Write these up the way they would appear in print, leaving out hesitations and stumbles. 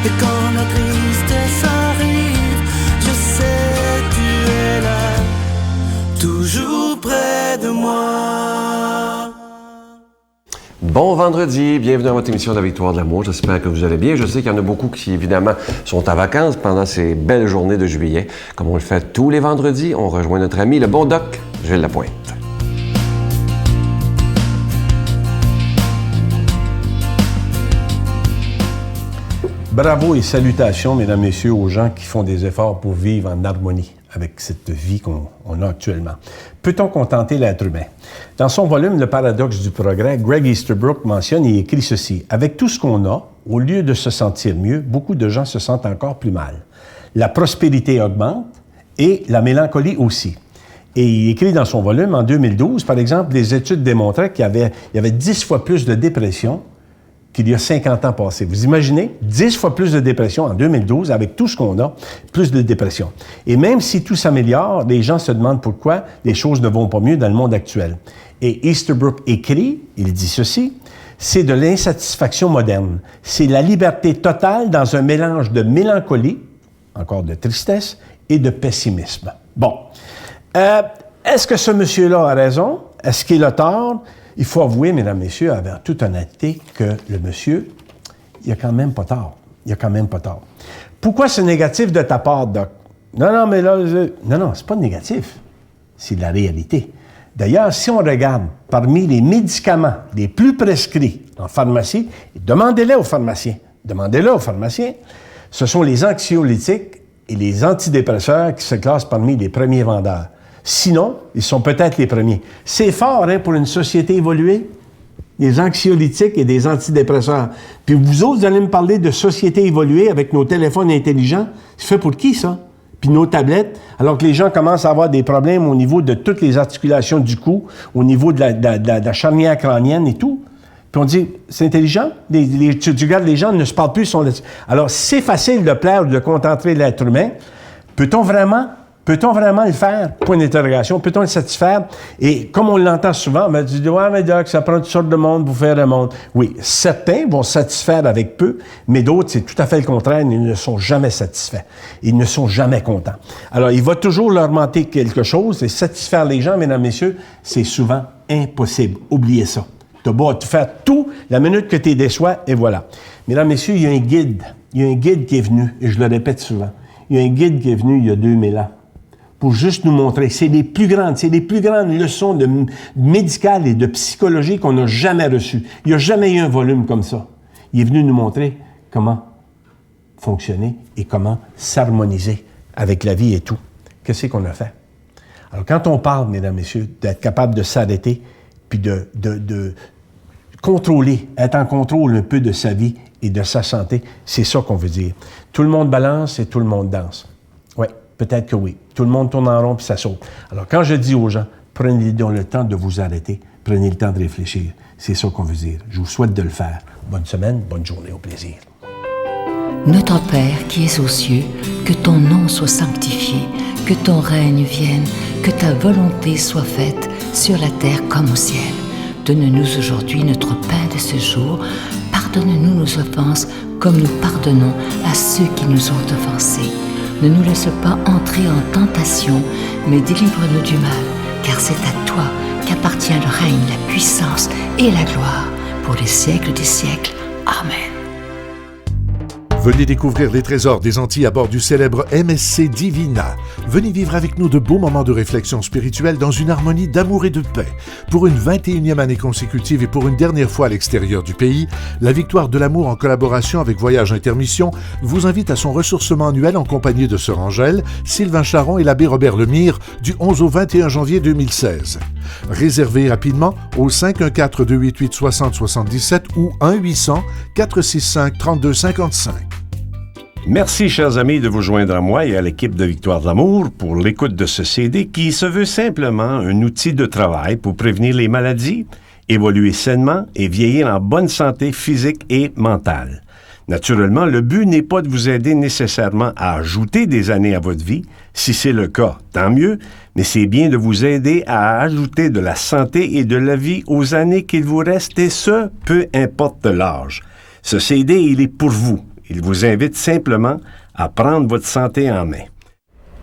Et quand la tristesse arrive, je sais tu es là, toujours près de moi. Bon vendredi, bienvenue à votre émission de la Victoire de l'amour. J'espère que vous allez bien. Je sais qu'il y en a beaucoup qui, évidemment, sont en vacances pendant ces belles journées de juillet. Comme on le fait tous les vendredis, on rejoint notre ami, le bon doc, Gilles Lapointe. Bravo et salutations, mesdames, messieurs, aux gens qui font des efforts pour vivre en harmonie avec cette vie qu'on a actuellement. Peut-on contenter l'être humain? Dans son volume « Le paradoxe du progrès », Greg Easterbrook mentionne et écrit ceci. « Avec tout ce qu'on a, au lieu de se sentir mieux, beaucoup de gens se sentent encore plus mal. La prospérité augmente et la mélancolie aussi. » Et il écrit dans son volume, en 2012, par exemple, des études démontraient qu'il y avait 10 fois plus de dépression qu'il y a 50 ans passés. Vous imaginez? 10 fois plus de dépression en 2012, avec tout ce qu'on a, plus de dépression. Et même si tout s'améliore, les gens se demandent pourquoi les choses ne vont pas mieux dans le monde actuel. Et Easterbrook écrit, il dit ceci, « C'est de l'insatisfaction moderne. C'est la liberté totale dans un mélange de mélancolie, encore de tristesse, et de pessimisme. » Bon. Est-ce que ce monsieur-là a raison? Est-ce qu'il a tort? Il faut avouer, mesdames, messieurs, avec toute honnêteté, que le monsieur, il a quand même pas tort. Il a quand même pas tort. Pourquoi c'est négatif de ta part, Doc? Non, mais là, non, c'est pas négatif. C'est de la réalité. D'ailleurs, si on regarde parmi les médicaments les plus prescrits en pharmacie, demandez-les aux pharmaciens. Demandez-le aux pharmaciens. Ce sont les anxiolytiques et les antidépresseurs qui se classent parmi les premiers vendeurs. Sinon, ils sont peut-être les premiers. C'est fort, hein, pour une société évoluée, des anxiolytiques et des antidépresseurs. Puis vous autres, vous allez me parler de société évoluée avec nos téléphones intelligents. C'est fait pour qui, ça? Puis nos tablettes, alors que les gens commencent à avoir des problèmes au niveau de toutes les articulations du cou, au niveau de la charnière crânienne et tout. Puis on dit, c'est intelligent? Tu regardes, les gens ne se parlent plus. Alors, c'est facile de plaire ou de contenter l'être humain. Peut-on vraiment le faire? Point d'interrogation. Peut-on le satisfaire? Et comme on l'entend souvent, on dit, ouais, mais Doc, ça prend toutes sortes de monde pour faire le monde. Oui, certains vont satisfaire avec peu, mais d'autres, c'est tout à fait le contraire. Ils ne sont jamais satisfaits. Ils ne sont jamais contents. Alors, il va toujours leur manquer quelque chose, et satisfaire les gens, mesdames, messieurs, c'est souvent impossible. Oubliez ça. Tu as beau faire tout, la minute que tu es déçois, et voilà. Mesdames, messieurs, il y a un guide. Il y a un guide qui est venu, et je le répète souvent. Il y a un guide qui est venu il y a 2000 ans. Pour juste nous montrer. C'est les plus grandes leçons médicales et de psychologie qu'on n'a jamais reçues. Il n'y a jamais eu un volume comme ça. Il est venu nous montrer comment fonctionner et comment s'harmoniser avec la vie et tout. Qu'est-ce qu'on a fait? Alors, quand on parle, mesdames, messieurs, d'être capable de s'arrêter puis de contrôler, être en contrôle un peu de sa vie et de sa santé, c'est ça qu'on veut dire. Tout le monde balance et tout le monde danse. Oui. Peut-être que oui. Tout le monde tourne en rond puis ça saute. Alors, quand je dis aux gens, prenez donc le temps de vous arrêter, prenez le temps de réfléchir. C'est ça qu'on veut dire. Je vous souhaite de le faire. Bonne semaine, bonne journée, au plaisir. Notre Père qui es aux cieux, que ton nom soit sanctifié, que ton règne vienne, que ta volonté soit faite sur la terre comme au ciel. Donne-nous aujourd'hui notre pain de ce jour. Pardonne-nous nos offenses comme nous pardonnons à ceux qui nous ont offensés. Ne nous laisse pas entrer en tentation, mais délivre-nous du mal, car c'est à toi qu'appartient le règne, la puissance et la gloire, pour les siècles des siècles. Amen. Venez découvrir les trésors des Antilles à bord du célèbre MSC Divina. Venez vivre avec nous de beaux moments de réflexion spirituelle dans une harmonie d'amour et de paix. Pour une 21e année consécutive et pour une dernière fois à l'extérieur du pays, la Victoire de l'amour en collaboration avec Voyage Intermission vous invite à son ressourcement annuel en compagnie de Sœur Angèle, Sylvain Charon et l'abbé Robert Lemire du 11 au 21 janvier 2016. Réservez rapidement au 514-288-6077 ou 1-800-465-3255. Merci, chers amis, de vous joindre à moi et à l'équipe de Victoire de l'amour pour l'écoute de ce CD qui se veut simplement un outil de travail pour prévenir les maladies, évoluer sainement et vieillir en bonne santé physique et mentale. Naturellement, le but n'est pas de vous aider nécessairement à ajouter des années à votre vie. Si c'est le cas, tant mieux, mais c'est bien de vous aider à ajouter de la santé et de la vie aux années qu'il vous reste, et ce, peu importe l'âge. Ce CD, il est pour vous. Il vous invite simplement à prendre votre santé en main.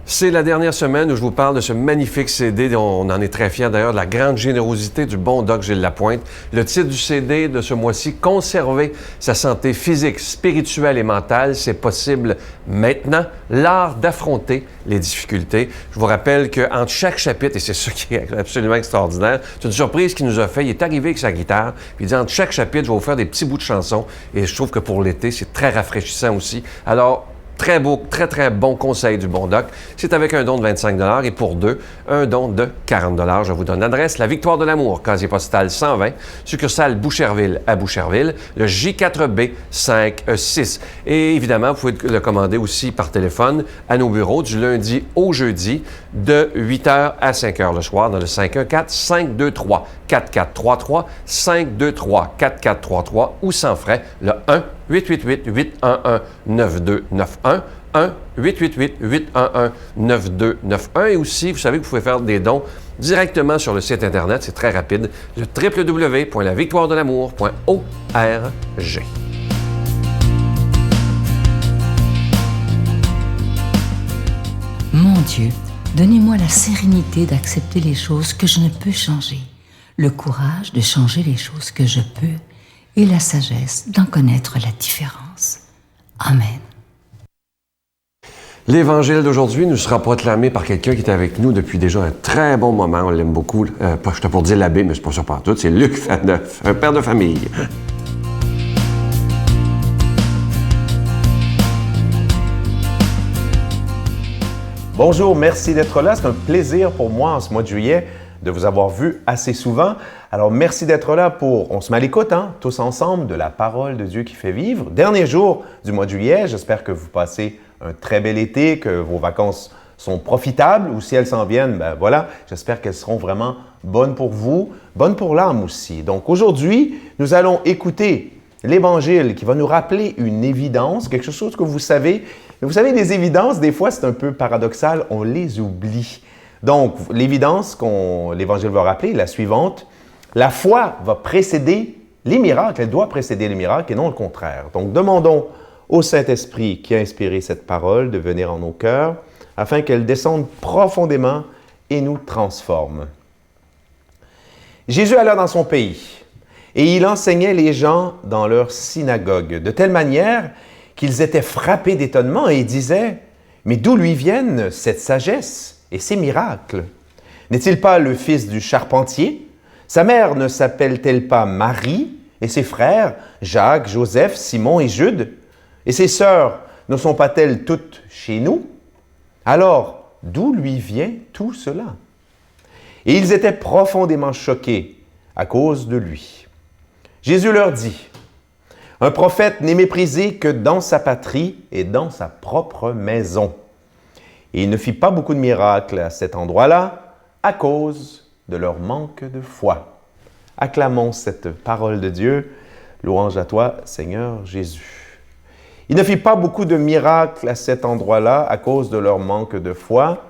C'est la dernière semaine où je vous parle de ce magnifique CD. On en est très fiers d'ailleurs, de la grande générosité du bon Doc Gilles Lapointe. Le titre du CD de ce mois-ci, « Conserver sa santé physique, spirituelle et mentale, c'est possible maintenant. L'art d'affronter les difficultés ». Je vous rappelle qu'entre chaque chapitre, et c'est ça qui est absolument extraordinaire, c'est une surprise qu'il nous a fait. Il est arrivé avec sa guitare, puis il dit entre chaque chapitre, je vais vous faire des petits bouts de chansons. Et je trouve que pour l'été, c'est très rafraîchissant aussi. Alors, très beau, très, très bon conseil du bon Doc. C'est avec un don de 25 et pour deux, un don de 40 Je vous donne l'adresse, la Victoire de l'Amour, casier postal 120, succursale Boucherville à Boucherville, le J4B 56. Et évidemment, vous pouvez le commander aussi par téléphone à nos bureaux du lundi au jeudi de 8h à 5h le soir dans le 514-523-4433, 523-4433 ou sans frais, le 1-888-811-9291, 1-888-811-9291. Et aussi, vous savez que vous pouvez faire des dons directement sur le site Internet, c'est très rapide, le www.lavictoiredelamour.org. Mon Dieu, donnez-moi la sérénité d'accepter les choses que je ne peux changer, le courage de changer les choses que je peux et la sagesse d'en connaître la différence. Amen. L'Évangile d'aujourd'hui ne sera proclamé par quelqu'un qui est avec nous depuis déjà un très bon moment. On l'aime beaucoup. Pas je pour dire l'abbé, mais c'est pas ça partout. C'est Luc Faneuf, un père de famille. Bonjour, merci d'être là. C'est un plaisir pour moi en ce mois de juillet de vous avoir vu assez souvent. Alors, merci d'être là pour, on se met à l'écoute, tous ensemble, de la parole de Dieu qui fait vivre. Dernier jour du mois de juillet, j'espère que vous passez un très bel été, que vos vacances sont profitables, ou si elles s'en viennent, ben voilà, j'espère qu'elles seront vraiment bonnes pour vous, bonnes pour l'âme aussi. Donc, aujourd'hui, nous allons écouter l'Évangile qui va nous rappeler une évidence, quelque chose que vous savez. Mais vous savez, les évidences, des fois, c'est un peu paradoxal, on les oublie. Donc, l'évidence qu'on l'Évangile va rappeler est la suivante. La foi va précéder les miracles, elle doit précéder les miracles et non le contraire. Donc, demandons au Saint-Esprit qui a inspiré cette parole de venir en nos cœurs afin qu'elle descende profondément et nous transforme. Jésus alla dans son pays et il enseignait les gens dans leur synagogue de telle manière qu'ils étaient frappés d'étonnement et disaient « Mais d'où lui viennent cette sagesse et ces miracles? N'est-il pas le fils du charpentier? Sa mère ne s'appelle-t-elle pas Marie? Et ses frères, Jacques, Joseph, Simon et Jude? Et ses sœurs ne sont pas-elles toutes chez nous? Alors, d'où lui vient tout cela? » Et ils étaient profondément choqués à cause de lui. Jésus leur dit, « Un prophète n'est méprisé que dans sa patrie et dans sa propre maison. » Et il ne fit pas beaucoup de miracles à cet endroit-là à cause de leur manque de foi. Acclamons cette parole de Dieu. Louange à toi, Seigneur Jésus. Il ne fit pas beaucoup de miracles à cet endroit-là à cause de leur manque de foi.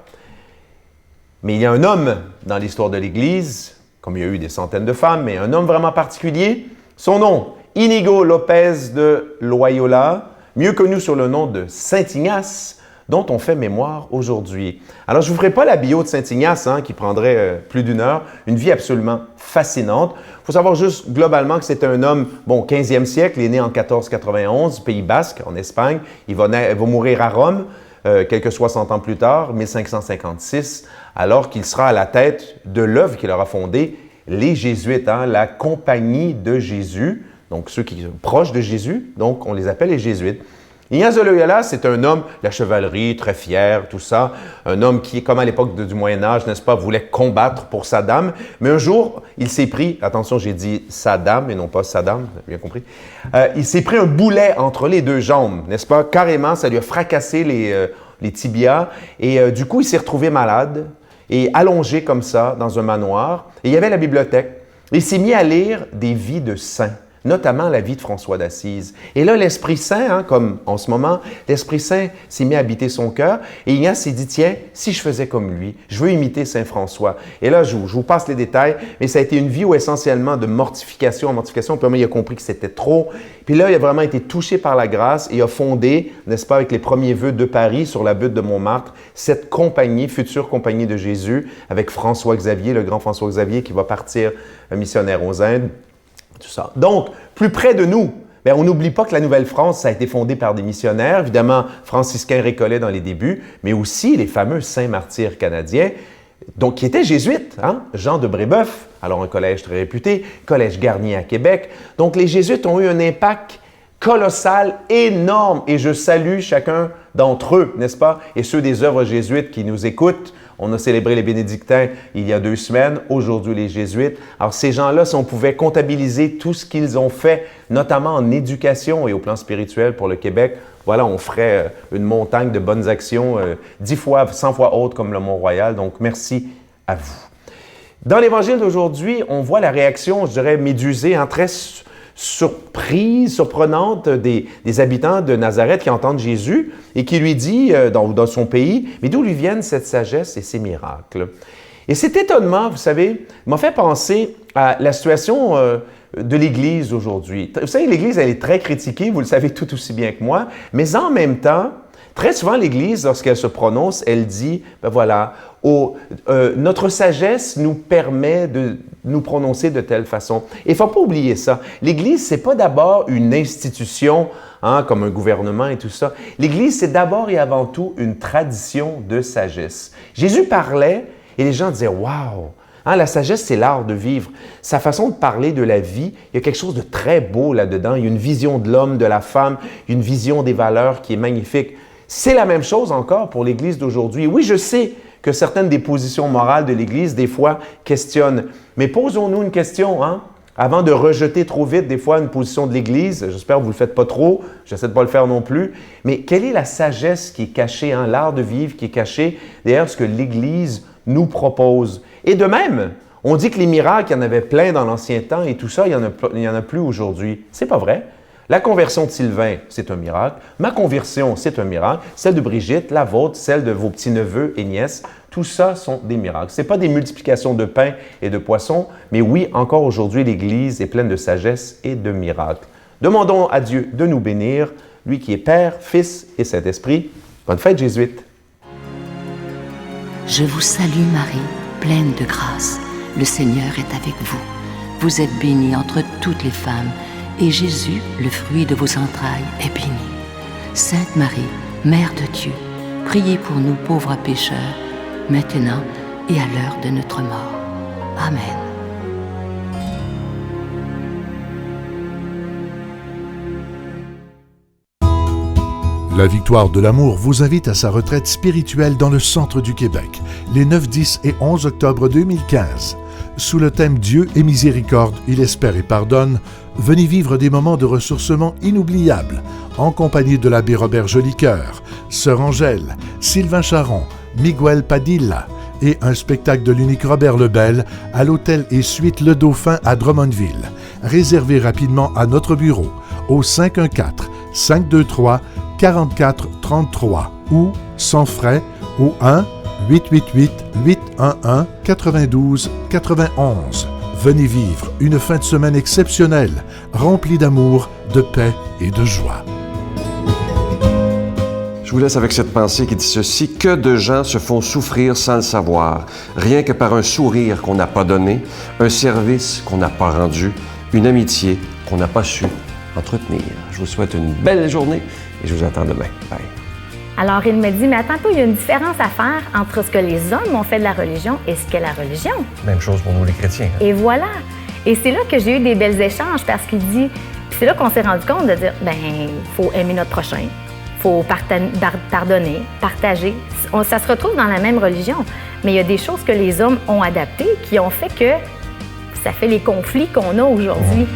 Mais il y a un homme dans l'histoire de l'Église, comme il y a eu des centaines de femmes, mais un homme vraiment particulier. Son nom, Inigo Lopez de Loyola, mieux connu sous le nom de Saint Ignace, dont on fait mémoire aujourd'hui. Alors, je ne vous ferai pas la bio de Saint Ignace, qui prendrait plus d'une heure, une vie absolument fascinante. Il faut savoir juste globalement que c'est un homme, 15e siècle, il est né en 1491, Pays Basque, en Espagne. Il va mourir à Rome quelques 60 ans plus tard, 1556, alors qu'il sera à la tête de l'œuvre qu'il aura fondée, les Jésuites, la Compagnie de Jésus, donc ceux qui sont proches de Jésus, donc on les appelle les Jésuites. Ignace de Loyola, c'est un homme, la chevalerie, très fier, tout ça, un homme qui, comme à l'époque du Moyen-Âge, n'est-ce pas, voulait combattre pour sa dame, mais un jour, il s'est pris, attention, j'ai dit sa dame et non pas sa dame, vous avez bien compris, il s'est pris un boulet entre les deux jambes, n'est-ce pas, carrément, ça lui a fracassé les tibias, et du coup, il s'est retrouvé malade, et allongé comme ça, dans un manoir, et il y avait la bibliothèque, il s'est mis à lire des vies de saints. notamment la vie de François d'Assise. Et là, l'Esprit Saint, comme en ce moment, l'Esprit Saint s'est mis à habiter son cœur et Ignace s'est dit, tiens, si je faisais comme lui, je veux imiter Saint François. Et là, je vous passe les détails, mais ça a été une vie où essentiellement de mortification en mortification, puis il a compris que c'était trop. Puis là, il a vraiment été touché par la grâce et a fondé, n'est-ce pas, avec les premiers vœux de Paris sur la butte de Montmartre, cette compagnie, future compagnie de Jésus, avec François Xavier, le grand François Xavier qui va partir missionnaire aux Indes, tout ça. Donc, plus près de nous, bien, on n'oublie pas que la Nouvelle-France, ça a été fondé par des missionnaires, évidemment franciscains récollets dans les débuts, mais aussi les fameux saints martyrs canadiens, donc qui étaient jésuites, Jean de Brébeuf, alors un collège très réputé, collège Garnier à Québec. Donc les jésuites ont eu un impact colossal, énorme, et je salue chacun d'entre eux, n'est-ce pas? Et ceux des œuvres jésuites qui nous écoutent. On a célébré les bénédictins il y a 2 semaines, aujourd'hui les jésuites. Alors ces gens-là, si on pouvait comptabiliser tout ce qu'ils ont fait, notamment en éducation et au plan spirituel pour le Québec, voilà, on ferait une montagne de bonnes actions 10 fois, 100 fois haute comme le Mont-Royal. Donc merci à vous. Dans l'Évangile d'aujourd'hui, on voit la réaction, je dirais, médusée, très surprenante des habitants de Nazareth qui entendent Jésus et qui lui dit, dans son pays, mais d'où lui viennent cette sagesse et ces miracles? Et cet étonnement, vous savez, m'a fait penser à la situation de l'Église aujourd'hui. Vous savez, l'Église, elle est très critiquée, vous le savez tout aussi bien que moi, mais en même temps, très souvent, l'Église, lorsqu'elle se prononce, elle dit, ben voilà, notre sagesse nous permet de nous prononcer de telle façon. Et il ne faut pas oublier ça. L'Église, ce n'est pas d'abord une institution, comme un gouvernement et tout ça. L'Église, c'est d'abord et avant tout une tradition de sagesse. Jésus parlait et les gens disaient, « Wow! » La sagesse, c'est l'art de vivre. Sa façon de parler de la vie, il y a quelque chose de très beau là-dedans. Il y a une vision de l'homme, de la femme, une vision des valeurs qui est magnifique. C'est la même chose encore pour l'Église d'aujourd'hui. Oui, je sais que certaines des positions morales de l'Église, des fois, questionnent. Mais posons-nous une question, avant de rejeter trop vite, des fois, une position de l'Église. J'espère que vous ne le faites pas trop, j'essaie de ne pas le faire non plus. Mais quelle est la sagesse qui est cachée, l'art de vivre qui est caché derrière ce que l'Église nous propose? Et de même, on dit que les miracles, il y en avait plein dans l'Ancien temps et tout ça, il n'y en a plus aujourd'hui. C'est pas vrai. La conversion de Sylvain, c'est un miracle. Ma conversion, c'est un miracle. Celle de Brigitte, la vôtre, celle de vos petits-neveux et nièces, tout ça sont des miracles. Ce n'est pas des multiplications de pain et de poissons, mais oui, encore aujourd'hui, l'Église est pleine de sagesse et de miracles. Demandons à Dieu de nous bénir, lui qui est Père, Fils et Saint-Esprit. Bonne fête, Jésuites! Je vous salue Marie, pleine de grâce. Le Seigneur est avec vous. Vous êtes bénie entre toutes les femmes, et Jésus, le fruit de vos entrailles, est béni. Sainte Marie, Mère de Dieu, priez pour nous pauvres pécheurs, maintenant et à l'heure de notre mort. Amen. La Victoire de l'amour vous invite à sa retraite spirituelle dans le centre du Québec, les 9, 10 et 11 octobre 2015. Sous le thème « Dieu est miséricorde, il espère et pardonne », venez vivre des moments de ressourcement inoubliables en compagnie de l'abbé Robert Jolicoeur, Sœur Angèle, Sylvain Charon, Miguel Padilla et un spectacle de l'unique Robert Lebel à l'hôtel et suite Le Dauphin à Drummondville. Réservez rapidement à notre bureau au 514-523-4433 ou sans frais au 1-888-811-92-91. Venez vivre une fin de semaine exceptionnelle, remplie d'amour, de paix et de joie. Je vous laisse avec cette pensée qui dit ceci: que de gens se font souffrir sans le savoir, rien que par un sourire qu'on n'a pas donné, un service qu'on n'a pas rendu, une amitié qu'on n'a pas su entretenir. Je vous souhaite une belle journée et je vous attends demain. Bye. Alors, il me dit, mais attends un peu, il y a une différence à faire entre ce que les hommes ont fait de la religion et ce qu'est la religion. Même chose pour nous les chrétiens. Et voilà. Et c'est là que j'ai eu des belles échanges parce qu'il dit, puis c'est là qu'on s'est rendu compte de dire, il faut aimer notre prochain, il faut pardonner, partager. Ça se retrouve dans la même religion, mais il y a des choses que les hommes ont adaptées qui ont fait que ça fait les conflits qu'on a aujourd'hui.